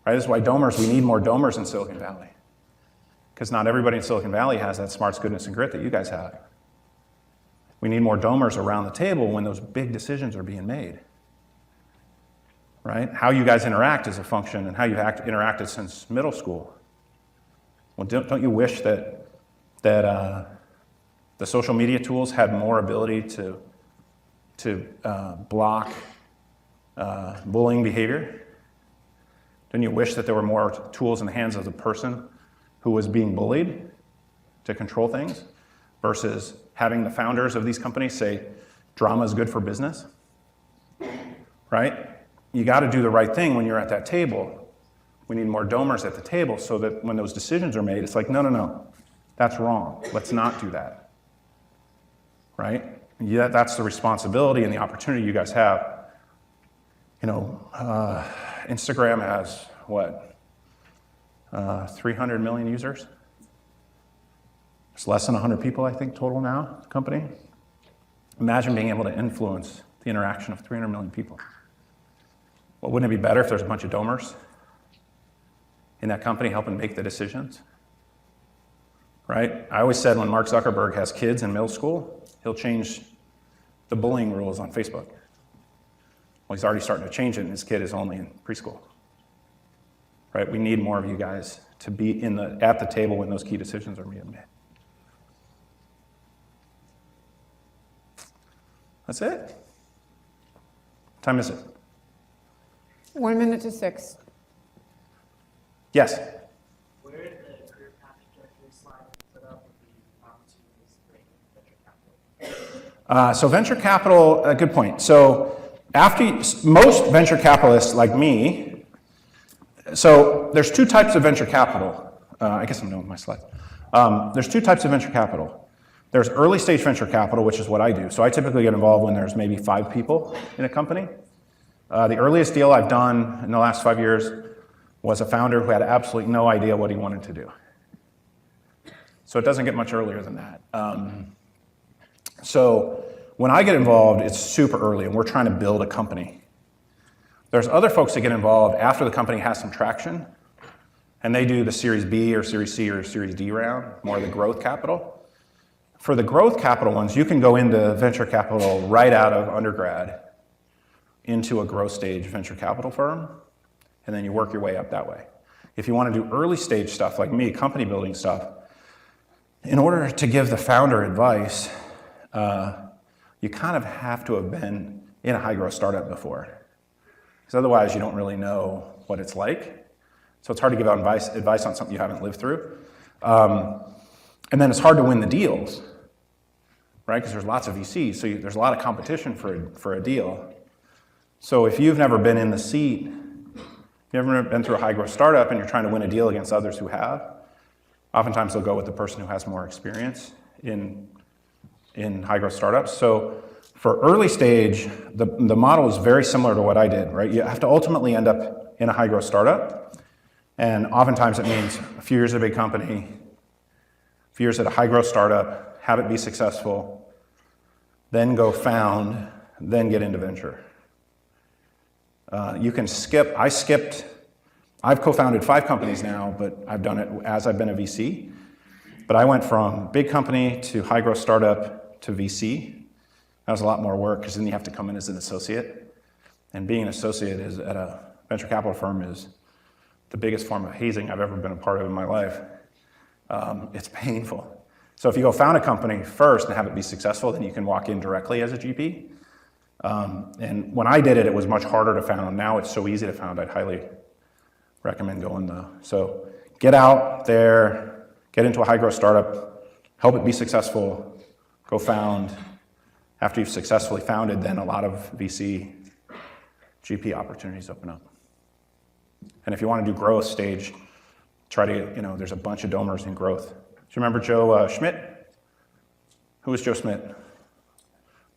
Right? This is why we need more domers in Silicon Valley. Because not everybody in Silicon Valley has that smarts, goodness, and grit that you guys have. We need more domers around the table when those big decisions are being made. Right? How you guys interact is a function, and how you've interacted since middle school. Well, don't you wish that the social media tools had more ability to block bullying behavior? Don't you wish that there were more tools in the hands of the person who was being bullied to control things, versus having the founders of these companies say, drama is good for business? Right? You got to do the right thing when you're at that table. We need more domers at the table so that when those decisions are made, it's like, no, that's wrong. Let's not do that. Right? Yeah, that's the responsibility and the opportunity you guys have. Instagram has, 300 million users? It's less than 100 people, I think, total now, the company. Imagine being able to influence the interaction of 300 million people. Well, wouldn't it be better if there's a bunch of domers in that company helping make the decisions? Right? I always said when Mark Zuckerberg has kids in middle school, he'll change the bullying rules on Facebook. Well, he's already starting to change it, and his kid is only in preschool. Right? We need more of you guys to be at the table when those key decisions are being made. That's it. What time is it? 1 minute to 6. Yes? Where did the career path trajectory slide put up with the opportunities to bring venture capital? So venture capital, good point. So most venture capitalists like me, so there's two types of venture capital. I guess I'm doing my slides. There's two types of venture capital. There's early stage venture capital, which is what I do. So I typically get involved when there's maybe 5 people in a company. The earliest deal I've done in the last 5 years was a founder who had absolutely no idea what he wanted to do. So it doesn't get much earlier than that. So when I get involved, it's super early, and we're trying to build a company. There's other folks that get involved after the company has some traction, and they do the Series B or Series C or Series D round, more of the growth capital. For the growth capital ones, you can go into venture capital right out of undergrad into a growth stage venture capital firm, and then you work your way up that way. If you want to do early stage stuff like me, company building stuff, in order to give the founder advice, you kind of have to have been in a high growth startup before, because otherwise you don't really know what it's like. So it's hard to give out advice on something you haven't lived through. And then it's hard to win the deals, right? Because there's lots of VCs, so there's a lot of competition for a deal. So if you've never been in the seat, you've never been through a high growth startup and you're trying to win a deal against others who have, oftentimes they'll go with the person who has more experience in high growth startups. So for early stage, the model is very similar to what I did, right? You have to ultimately end up in a high growth startup. And oftentimes it means a few years at a big company, a few years at a high growth startup, have it be successful, then go found, then get into venture. You can skip, I've co-founded 5 companies now, but I've done it as I've been a VC. But I went from big company to high growth startup to VC. That was a lot more work because then you have to come in as an associate. And being an associate is at a venture capital firm is the biggest form of hazing I've ever been a part of in my life. It's painful. So if you go found a company first and have it be successful, then you can walk in directly as a GP. And when I did it, it was much harder to found. Now it's so easy to found. I'd highly recommend going though. So get out there, get into a high growth startup, help it be successful, go found. After you've successfully founded, then a lot of VC, GP opportunities open up. And if you want to do growth stage, try to, there's a bunch of donors in growth. Do you remember Joe Schmidt? Who was Joe Schmidt?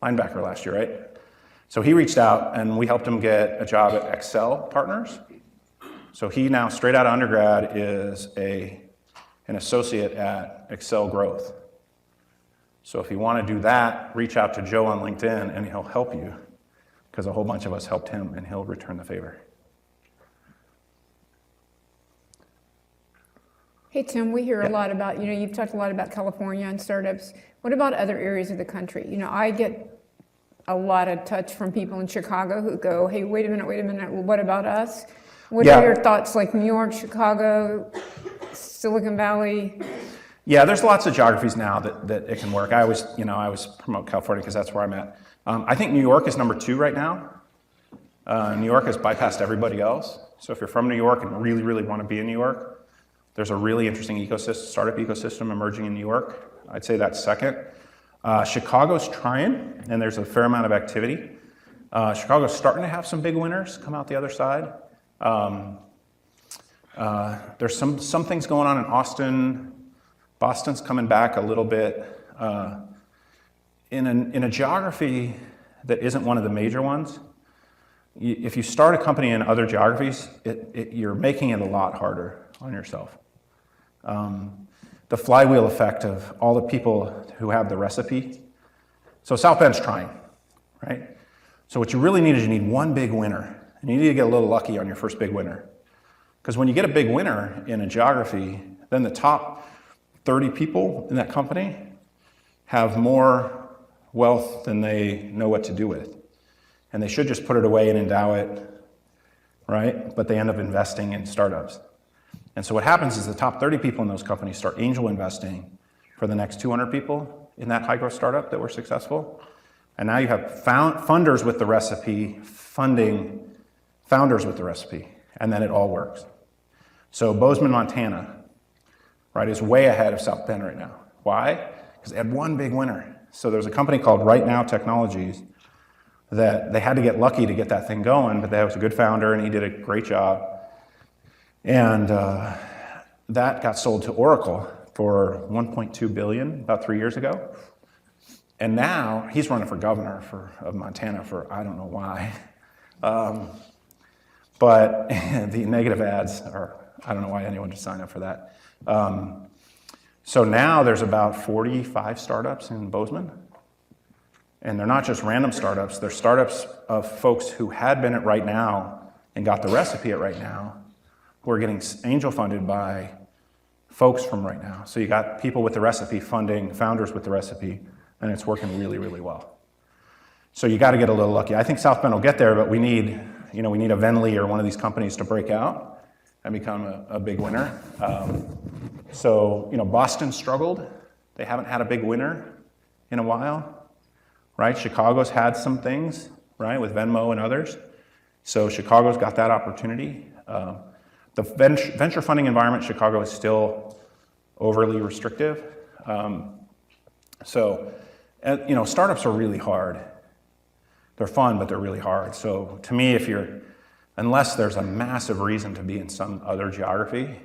Linebacker last year, right? So he reached out and we helped him get a job at Excel Partners. So he now, straight out of undergrad, is an associate at Excel Growth. So if you want to do that, reach out to Joe on LinkedIn and he'll help you because a whole bunch of us helped him and he'll return the favor. Hey, Tim, we hear a lot about, you've talked a lot about California and startups. What about other areas of the country? I get a lot of touch from people in Chicago who go, hey, wait a minute, well, what about us? What are your thoughts, like New York, Chicago, Silicon Valley? Yeah, there's lots of geographies now that it can work. I always promote California because that's where I'm at. I think New York is number 2 right now. New York has bypassed everybody else. So if you're from New York and really, really want to be in New York, there's a really interesting startup ecosystem emerging in New York. I'd say that's second. Chicago's trying, and there's a fair amount of activity. Chicago's starting to have some big winners come out the other side. There's some things going on in Austin. Boston's coming back a little bit. In a geography that isn't one of the major ones, if you start a company in other geographies, you're making it a lot harder on yourself. The flywheel effect of all the people who have the recipe. So South Bend's trying, right? So what you really need is you need one big winner. And you need to get a little lucky on your first big winner. Because when you get a big winner in a geography, then the top 30 people in that company have more wealth than they know what to do with. And they should just put it away and endow it, right? But they end up investing in startups. And so what happens is the top 30 people in those companies start angel investing for the next 200 people in that high growth startup that were successful. And now you have funders with the recipe funding founders with the recipe, and then it all works. So Bozeman, Montana, right, is way ahead of South Bend right now. Why? Because they had one big winner. So there's a company called Right Now Technologies that they had to get lucky to get that thing going, but that was a good founder and he did a great job. And that got sold to Oracle for $1.2 billion about 3 years ago. And now he's running for governor of Montana for I don't know why. But the negative ads are, I don't know why anyone would sign up for that. So now there's about 45 startups in Bozeman. And they're not just random startups, they're startups of folks who had been at Right Now and got the recipe at Right Now, who are getting angel funded by folks from Right Now. So you got people with the recipe funding founders with the recipe, and it's working really, really well. So you got to get a little lucky. I think South Bend will get there, but we need a Venly or one of these companies to break out and become a big winner. So Boston struggled. They haven't had a big winner in a while, right? Chicago's had some things, right, with Venmo and others. So Chicago's got that opportunity. The venture funding environment in Chicago is still overly restrictive. Startups are really hard. They're fun, but they're really hard. So to me, unless there's a massive reason to be in some other geography,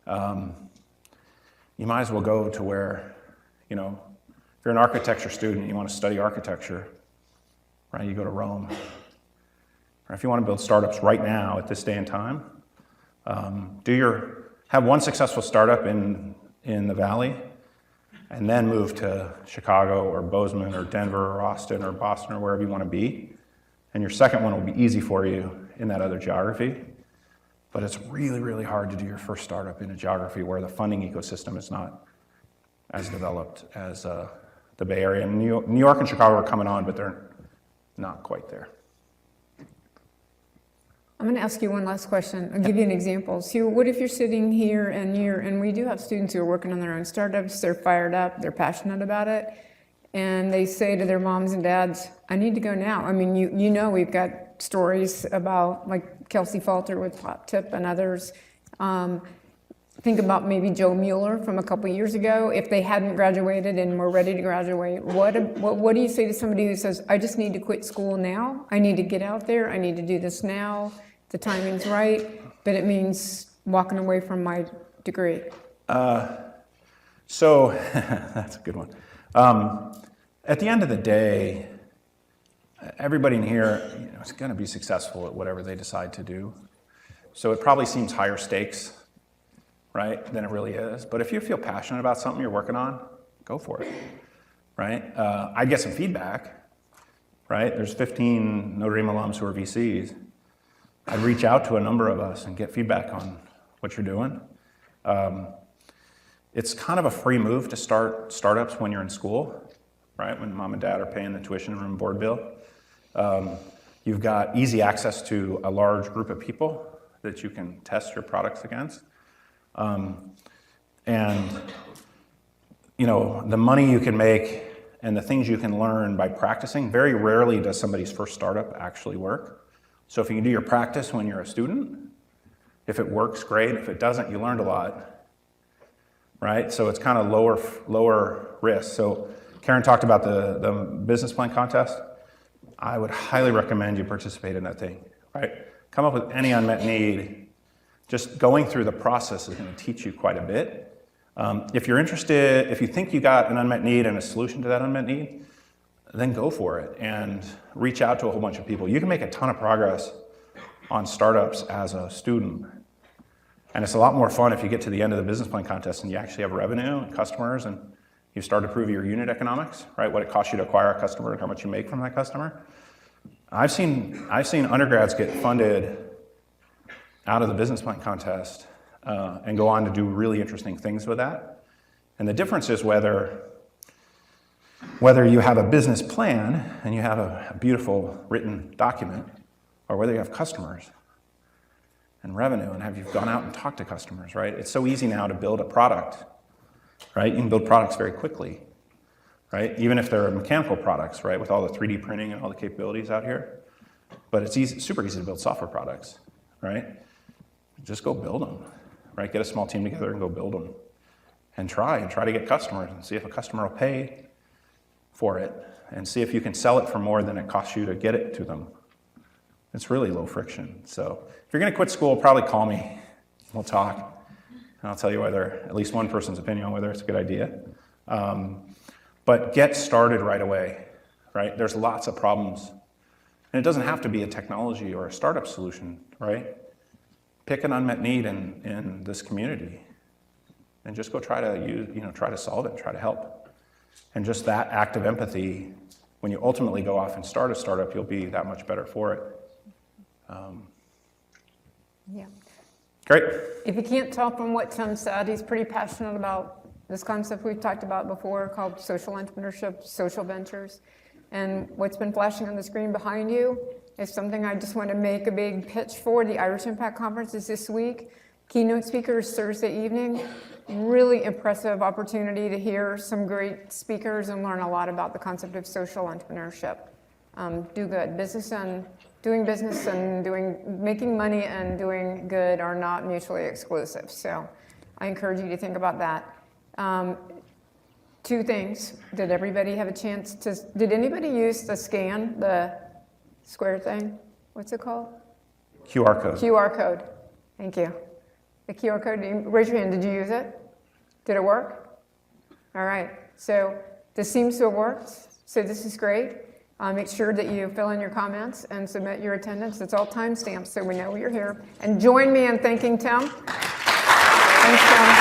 you might as well go to where, if you're an architecture student, you want to study architecture, right? You go to Rome. Or if you want to build startups right now at this day and time, have one successful startup in the Valley, and then move to Chicago or Bozeman or Denver or Austin or Boston or wherever you want to be. And your second one will be easy for you in that other geography. But it's really, really hard to do your first startup in a geography where the funding ecosystem is not as developed as the Bay Area. And New York and Chicago are coming on, but they're not quite there. I'm going to ask you one last question. I'll give you an example. So what if you're sitting here and we do have students who are working on their own startups, they're fired up, they're passionate about it, and they say to their moms and dads, I need to go now. I mean, we've got stories about like Kelsey Falter with Hot Tip and others. Think about maybe Joe Mueller from a couple years ago. If they hadn't graduated and were ready to graduate, what do you say to somebody who says, I just need to quit school now, I need to get out there, I need to do this now, the timing's right, but it means walking away from my degree? So that's a good one. At the end of the day, everybody in here is going to be successful at whatever they decide to do. So it probably seems higher stakes, right, than it really is. But if you feel passionate about something you're working on, go for it, right? I get some feedback, right? There's 15 Notre Dame alums who are VCs. I'd reach out to a number of us and get feedback on what you're doing. It's kind of a free move to start startups when you're in school, right? When mom and dad are paying the tuition and room and board bill. You've got easy access to a large group of people that you can test your products against. The money you can make and the things you can learn by practicing, very rarely does somebody's first startup actually work. So if you can do your practice when you're a student, if it works, great. If it doesn't, you learned a lot, right? So it's kind of lower risk. So Karen talked about the business plan contest. I would highly recommend you participate in that thing, right? Come up with any unmet need. Just going through the process is going to teach you quite a bit. If you're interested, if you think you got an unmet need and a solution to that unmet need, then go for it and reach out to a whole bunch of people. You can make a ton of progress on startups as a student. And it's a lot more fun if you get to the end of the business plan contest and you actually have revenue and customers and you start to prove your unit economics, right? What it costs you to acquire a customer and how much you make from that customer. I've seen undergrads get funded out of the business plan contest and go on to do really interesting things with that. And the difference is whether you have a business plan and you have a beautiful written document, or whether you have customers and revenue and you've gone out and talked to customers, right? It's so easy now to build a product, right? You can build products very quickly, right? Even if they're mechanical products, right? With all the 3D printing and all the capabilities out here. But it's super easy to build software products, right? Just go build them, right? Get a small team together and go build them. And try to get customers and see if a customer will pay for it and see if you can sell it for more than it costs you to get it to them. It's really low friction. So if you're going to quit school, probably call me. We'll talk. And I'll tell you at least one person's opinion on whether it's a good idea. But get started right away, right? There's lots of problems. And it doesn't have to be a technology or a startup solution, right? Pick an unmet need in this community and just go try to solve it, try to help. And just that act of empathy, when you ultimately go off and start a startup, you'll be that much better for it. Yeah. Great. If you can't tell from what Tim said, he's pretty passionate about this concept we've talked about before called social entrepreneurship, social ventures. And what's been flashing on the screen behind you is something I just want to make a big pitch for. The Irish Impact Conference is this week. Keynote speaker is Thursday evening. Really impressive opportunity to hear some great speakers and learn a lot about the concept of social entrepreneurship. Do good. Doing business and making money and doing good are not mutually exclusive. So I encourage you to think about that. two things. Did everybody have a chance to, did anybody use the scan, the square thing? What's it called? QR code. QR code. Thank you. The QR code, raise your hand, did you use it? Did it work? All right, so this seems to have worked, so this is great. Make sure that you fill in your comments and submit your attendance. It's all timestamped, so we know you're here. And join me in thanking Tim. Thanks, Tim.